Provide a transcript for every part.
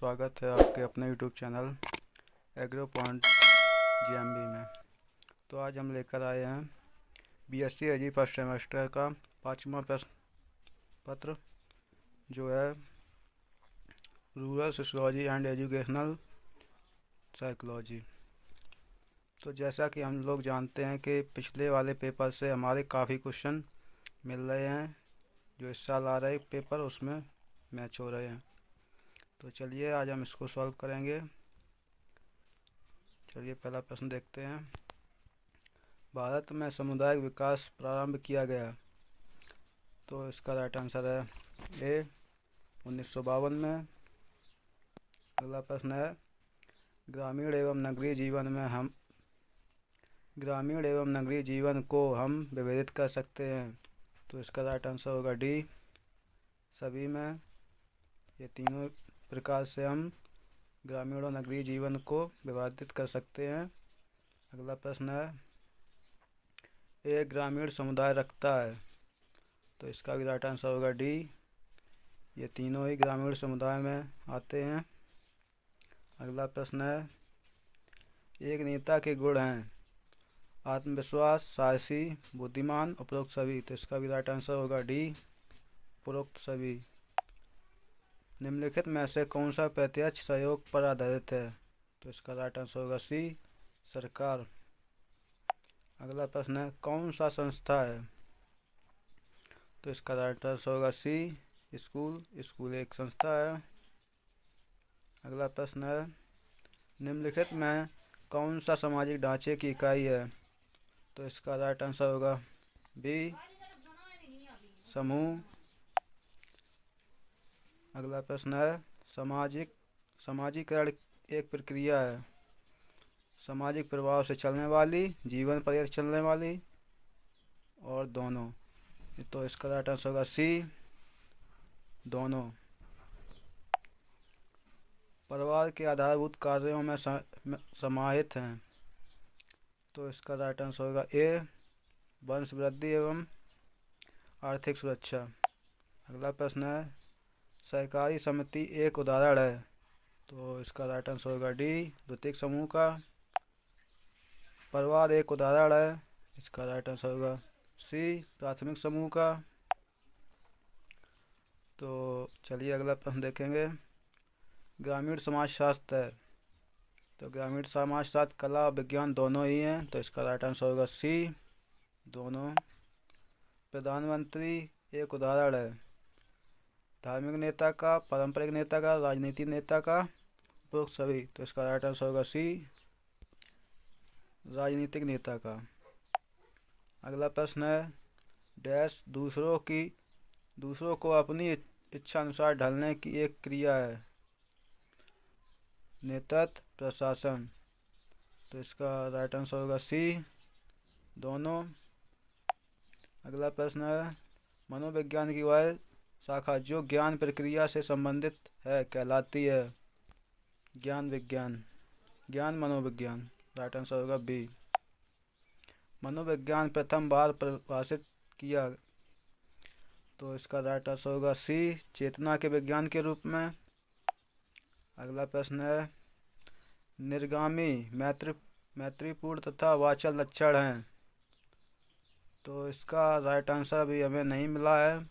स्वागत है आपके अपने YouTube channel agro point GMB में। तो आज हम लेकर आए हैं बीएससी एजी फर्स्ट सेमेस्टर का 5वां प्रश्न पत्र, जो है rural sociology and educational psychology. तो जैसा कि हम लोग जानते हैं कि पिछले वाले पेपर से हमारे काफ़ी क्वेश्चन मिल रहे हैं, जो इस साल आ रहे पेपर उसमें मैच हो रहे हैं। तो चलिए आज हम इसको सॉल्व करेंगे। चलिए पहला प्रश्न देखते हैं। भारत में सामुदायिक विकास प्रारंभ किया गया। तो इसका राइट आंसर है ए 1952 में। अगला प्रश्न है ग्रामीण एवं नगरीय जीवन को हम विभेदित कर सकते हैं। तो इसका राइट आंसर होगा डी सभी में। ये तीनों प्रकार से हम ग्रामीण और नगरीय जीवन को विभाजित कर सकते हैं। अगला प्रश्न है एक ग्रामीण समुदाय रखता है। तो इसका भी राइट आंसर होगा डी। ये तीनों ही ग्रामीण समुदाय में आते हैं। अगला प्रश्न है एक नेता के गुण हैं आत्मविश्वास, साहसी, बुद्धिमान, उपरोक्त सभी। तो इसका भी राइट आंसर होगा डी उपरोक्त सभी। निम्नलिखित में से कौन सा प्रत्यक्ष सहयोग पर आधारित है। तो इसका राइट आंसर होगा सी सरकार। अगला प्रश्न है कौन सा संस्था है। तो इसका राइट आंसर होगा सी स्कूल एक संस्था है। अगला प्रश्न है निम्नलिखित में कौन सा सामाजिक ढांचे की इकाई है। तो इसका राइट आंसर होगा बी समूह। अगला प्रश्न है समाजीकरण एक प्रक्रिया है सामाजिक प्रभाव से चलने वाली, जीवन पर्यंत चलने वाली, और दोनों। तो इसका राइट आंसर होगा सी दोनों। परिवार के आधारभूत कार्यों में समाहित हैं। तो इसका राइट आंसर होगा ए वंश वृद्धि एवं आर्थिक सुरक्षा। अगला प्रश्न है सहकारी समिति एक उदाहरण है। तो इसका राइट आंसर होगा डी द्वितीयक समूह का। परिवार एक उदाहरण है। इसका राइट आंसर होगा सी प्राथमिक समूह का। तो चलिए अगला प्रश्न देखेंगे ग्रामीण समाजशास्त्र है। तो ग्रामीण समाजशास्त्र कला और विज्ञान दोनों ही हैं। तो इसका राइट आंसर होगा सी दोनों। प्रधानमंत्री एक उदाहरण है धार्मिक नेता का, पारंपरिक नेता का, राजनीतिक नेता का, उपरोक्त सभी। तो इसका राइट आंसर होगा सी राजनीतिक नेता का। अगला प्रश्न है डैश दूसरों को अपनी इच्छा अनुसार ढलने की एक क्रिया है नेतृत्व प्रशासन। तो इसका राइट आंसर होगा सी दोनों। अगला प्रश्न है मनोविज्ञान की वह शाखा जो ज्ञान प्रक्रिया से संबंधित है कहलाती है ज्ञान मनोविज्ञान। राइट आंसर होगा बी। मनोविज्ञान प्रथम बार परिभाषित किया। तो इसका राइट आंसर होगा सी चेतना के विज्ञान के रूप में। अगला प्रश्न है निर्गामी मैत्रीपूर्ण तथा वाचल लक्षण हैं। तो इसका राइट आंसर भी हमें नहीं मिला है।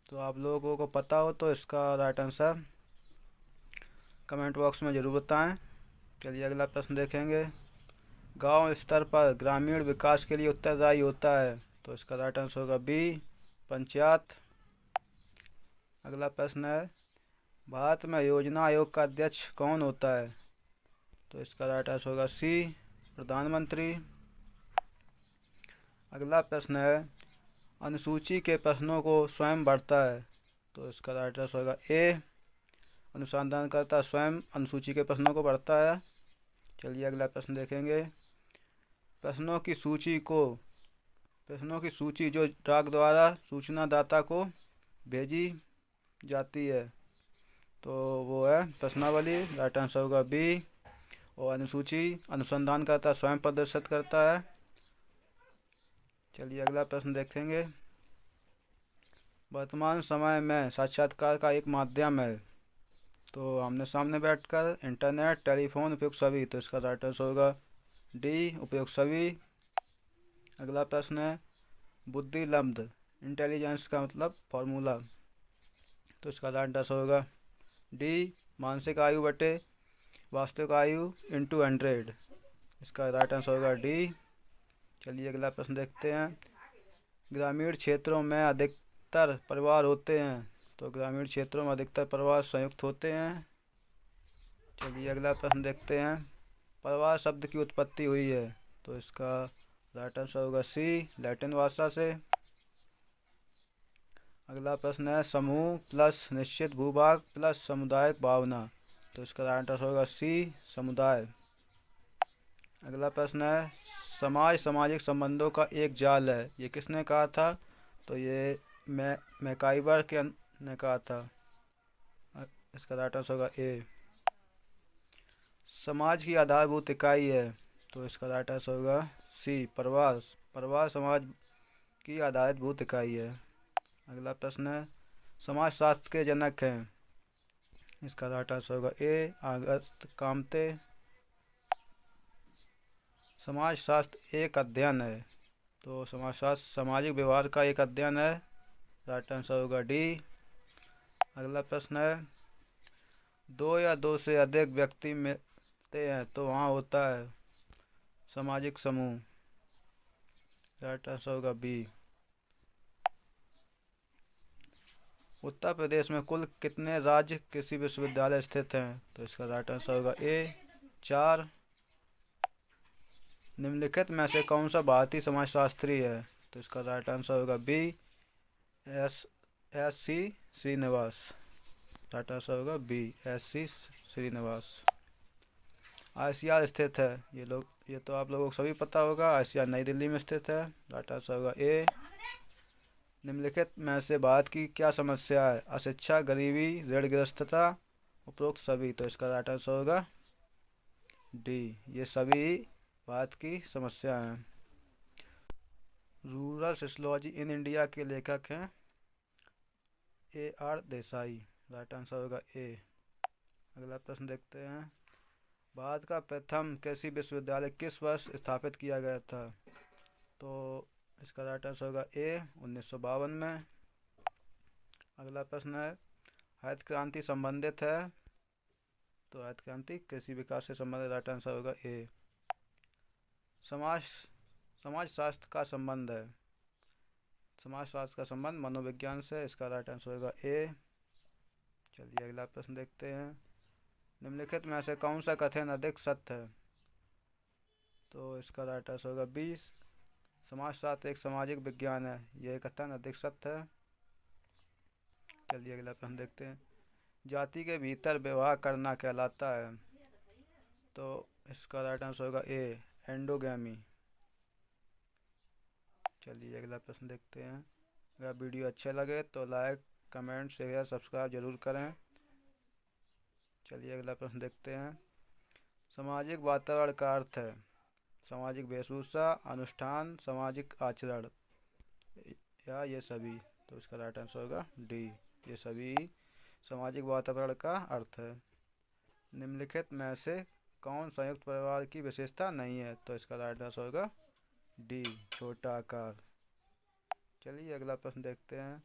तो आप लोगों को पता हो तो इसका राइट आंसर कमेंट बॉक्स में ज़रूर बताएं। चलिए अगला प्रश्न देखेंगे गांव स्तर पर ग्रामीण विकास के लिए उत्तरदायी होता है। तो इसका राइट आंसर होगा बी पंचायत। अगला प्रश्न है भारत में योजना आयोग का अध्यक्ष कौन होता है। तो इसका राइट आंसर होगा सी प्रधानमंत्री। अगला प्रश्न है अनुसूची के प्रश्नों को स्वयं भरता है। तो इसका राइट आंसर होगा ए अनुसंधानकर्ता स्वयं अनुसूची के प्रश्नों को भरता है। चलिए अगला प्रश्न देखेंगे प्रश्नों की सूची जो डाक द्वारा सूचनादाता को भेजी जाती है। तो वो है प्रश्नावली। राइट आंसर होगा बी। और अनुसूची अनुसंधानकर्ता स्वयं प्रदर्शित करता है। चलिए अगला प्रश्न देखेंगे वर्तमान समय में साक्षात्कार का एक माध्यम है। तो आमने सामने बैठकर, इंटरनेट, टेलीफोन, उपयुक्त सभी। तो इसका राइट आंसर होगा डी, उपयुक्त सभी। अगला प्रश्न है बुद्धि लब्ध, इंटेलिजेंस का मतलब फॉर्मूला। तो इसका राइट आंसर होगा डी, मानसिक आयु बटे वास्तविक आयु इंटू 100। इसका राइट आंसर होगा डी। चलिए अगला प्रश्न देखते हैं। ग्रामीण क्षेत्रों में अधिकतर परिवार होते हैं। तो ग्रामीण क्षेत्रों में अधिकतर परिवार संयुक्त होते हैं। चलिए अगला प्रश्न देखते हैं। परिवार शब्द की उत्पत्ति हुई है। तो इसका राइट आंसर होगा सी, लैटिन भाषा से। अगला प्रश्न है समूह प्लस निश्चित भूभाग प्लस सामुदायिक भावना। तो इसका राइट आंसर होगा सी, समुदाय। अगला प्रश्न है समाज सामाजिक संबंधों का एक जाल है। ये किसने कहा था? तो ये मैकाइवर ने कहा था। इसका राइट आंसर होगा ए। समाज की आधारभूत इकाई है। तो इसका राइट आंसर होगा सी, परिवार। परिवार समाज की आधारभूत इकाई है। अगला प्रश्न है समाज शास्त्र के जनक हैं। इसका राइट आंसर होगा ए, अगस्त कामते। समाज शास्त्र एक अध्ययन है। तो समाज शास्त्र सामाजिक व्यवहार का एक अध्ययन है। राइट आंसर होगा डी। अगला प्रश्न है दो या दो से अधिक व्यक्ति मिलते हैं तो वहाँ होता है सामाजिक समूह। राइट आंसर होगा बी। उत्तर प्रदेश में कुल कितने राज्य कृषि विश्वविद्यालय स्थित हैं? तो इसका राइट आंसर होगा ए, 4। निम्नलिखित में से कौन सा भारतीय समाजशास्त्री है? तो इसका राइट आंसर होगा B, S C Srinivas. Right answer होगा B, S C Srinivas. ICR स्थित है। ये तो आप लोगों को सभी पता होगा। आईसीआर नई दिल्ली में स्थित है। राइट आंसर होगा ए। निम्नलिखित में से भारत की क्या समस्या है? अशिक्षा, गरीबी, ऋणग्रस्तता, उपरोक्त सभी। तो इसका राइट आंसर होगा डी, ये सभी भारत की समस्या हैं। रूरल सोशियोलॉजी इन इंडिया के लेखक हैं A R Desai. Right answer होगा ए। अगला प्रश्न देखते हैं। भारत का प्रथम कृषि विश्वविद्यालय किस वर्ष स्थापित किया गया था? तो इसका राइट आंसर होगा ए, 1952 में। अगला प्रश्न है हरित क्रांति संबंधित है। तो हरित क्रांति कृषि विकास से संबंधित। राइट आंसर होगा ए। समाज शास्त्र का संबंध है। समाज शास्त्र का संबंध मनोविज्ञान से। इसका राइट आंसर होगा ए। चलिए अगला प्रश्न देखते हैं। निम्नलिखित में से कौन सा कथन अधिक सत्य है? तो इसका राइट आंसर होगा बी, समाजशास्त्र एक सामाजिक विज्ञान है। यह कथन अधिक सत्य है। चलिए अगला प्रश्न देखते हैं। जाति के भीतर विवाह करना कहलाता है। तो इसका राइट आंसर होगा ए, एंडोगैमी। चलिए अगला प्रश्न देखते हैं। अगर वीडियो अच्छे लगे तो लाइक, कमेंट, शेयर, सब्सक्राइब जरूर करें। चलिए अगला प्रश्न देखते हैं। सामाजिक वातावरण का अर्थ है सामाजिक वेशभूषा, अनुष्ठान, सामाजिक आचरण या ये सभी। तो इसका राइट आंसर होगा डी, ये सभी सामाजिक वातावरण का अर्थ है। निम्नलिखित में से कौन संयुक्त परिवार की विशेषता नहीं है? तो इसका राइट आंसर होगा डी, छोटा आकार। चलिए अगला प्रश्न देखते हैं।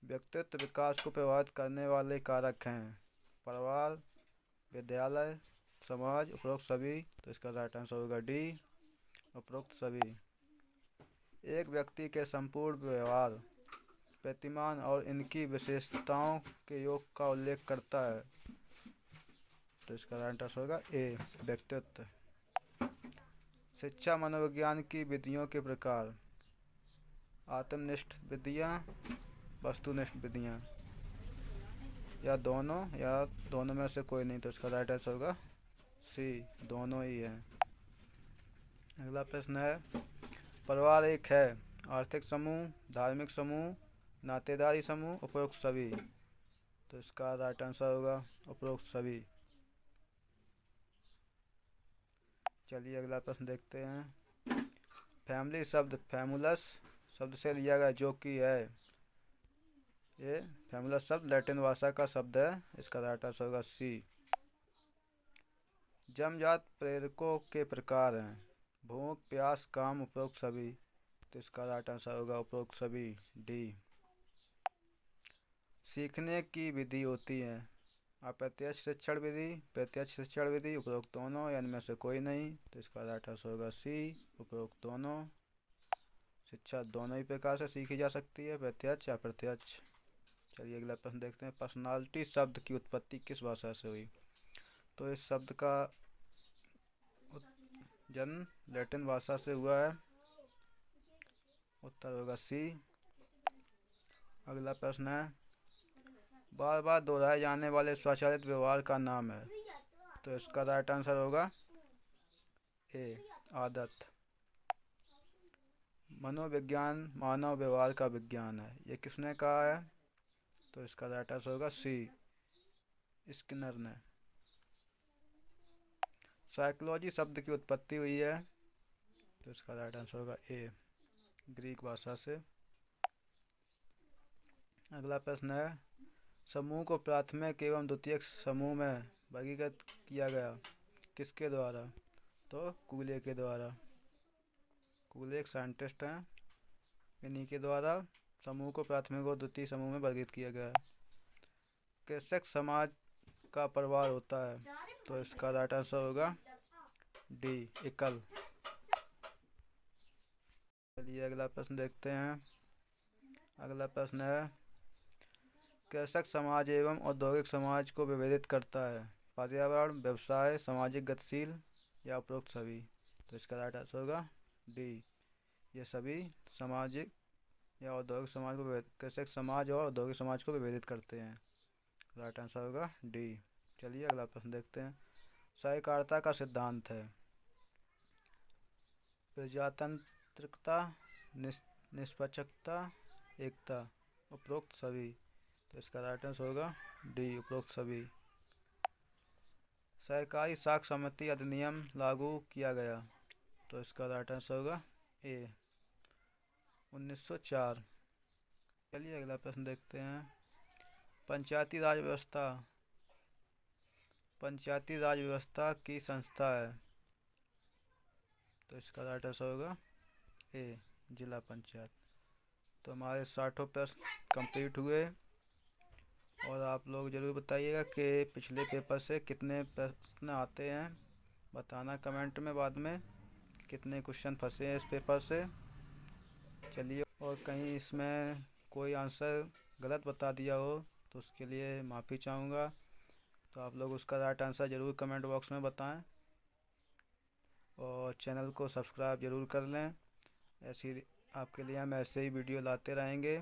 व्यक्तित्व विकास को प्रभावित करने वाले कारक हैं परिवार, विद्यालय, समाज, उपरोक्त सभी। तो इसका राइट आंसर होगा डी, उपरोक्त सभी। एक व्यक्ति के संपूर्ण व्यवहार, प्रतिमान और इनकी विशेषताओं के योग का उल्लेख करता है। तो इसका राइट आंसर होगा ए, व्यक्तित्व। शिक्षा मनोविज्ञान की विधियों के प्रकार, आत्मनिष्ठ विधियाँ, वस्तुनिष्ठ विधियाँ या दोनों में से कोई नहीं। तो इसका राइट आंसर होगा सी, दोनों ही है। अगला प्रश्न है परिवार एक है आर्थिक समूह, धार्मिक समूह, नातेदारी समूह, उपरोक्त सभी। तो इसका राइट आंसर होगा उपरोक्त सभी। चलिए अगला प्रश्न देखते हैं। फैमिली शब्द फैमुलस शब्द से लिया गया जो कि है ये फैमुलस शब्द लैटिन भाषा का शब्द है, इसका राइट आंसर होगा सी। जन्मजात प्रेरकों के प्रकार हैं भूख, प्यास, काम, उपरोक्त सभी। तो इसका राइट आंसर होगा उपरोक्त सभी, डी। सीखने की विधि होती है अप्रत्यक्ष शिक्षण विधि, प्रत्यक्ष शिक्षण विधि, उपरोक्त दोनों या इनमें से कोई नहीं। तो इसका राइट आंसर होगा सी, उपरोक्त दोनों। शिक्षा दोनों ही प्रकार से सीखी जा सकती है, प्रत्यक्ष या अप्रत्यक्ष। चलिए अगला प्रश्न देखते हैं। पर्सनालिटी शब्द की उत्पत्ति किस भाषा से हुई? तो इस शब्द का जन्म लैटिन भाषा से हुआ है, उत्तर होगा सी। अगला प्रश्न है बार बार दोहराए जाने वाले स्वचालित व्यवहार का नाम है। तो इसका राइट आंसर होगा ए, आदत। मनोविज्ञान मानव व्यवहार का विज्ञान है, ये किसने कहा है? तो इसका राइट आंसर होगा सी, स्किनर ने। साइकोलॉजी शब्द की उत्पत्ति हुई है, तो इसका राइट आंसर होगा ए, ग्रीक भाषा से। अगला प्रश्न है समूह को प्राथमिक एवं द्वितीयक समूह में वर्गीकृत किया गया किसके द्वारा? तो कूले के द्वारा। कूले एक साइंटिस्ट हैं, इन्हीं के द्वारा समूह को प्राथमिक और द्वितीय समूह में वर्गीकृत किया गया है। कृषक समाज का परिवार होता है, तो इसका राइट आंसर होगा डी, एकल। चलिए अगला प्रश्न देखते हैं। अगला प्रश्न है कृषक समाज एवं औद्योगिक समाज को विभेदित करता है पर्यावरण, व्यवसाय, सामाजिक गतिशील या उपरोक्त सभी। तो इसका राइट आंसर होगा डी, ये सभी सामाजिक या औद्योगिक समाज को कृषक समाज और औद्योगिक समाज को विभेदित करते हैं। राइट आंसर होगा डी। चलिए अगला प्रश्न देखते हैं। सहकारिता का सिद्धांत है प्रजातांत्रिकता, निष्पक्षता, एकता, उपरोक्त सभी। तो इसका राइट आंसर होगा डी, उपरोक्त सभी। सहकारी साख समिति अधिनियम लागू किया गया, तो इसका राइट आंसर होगा ए, 1904। चलिए अगला प्रश्न देखते हैं। पंचायती राज व्यवस्था की संस्था है, तो इसका राइट आंसर होगा ए, जिला पंचायत। तो हमारे 60 प्रश्न कंप्लीट हुए और आप लोग ज़रूर बताइएगा कि पिछले पेपर से कितने प्रश्न आते हैं, बताना कमेंट में बाद में कितने क्वेश्चन फंसे हैं इस पेपर से। चलिए, और कहीं इसमें कोई आंसर गलत बता दिया हो तो उसके लिए माफ़ी चाहूँगा। तो आप लोग उसका राइट आंसर ज़रूर कमेंट बॉक्स में बताएं और चैनल को सब्सक्राइब ज़रूर कर लें। ऐसी आपके लिए हम ऐसे ही वीडियो लाते रहेंगे।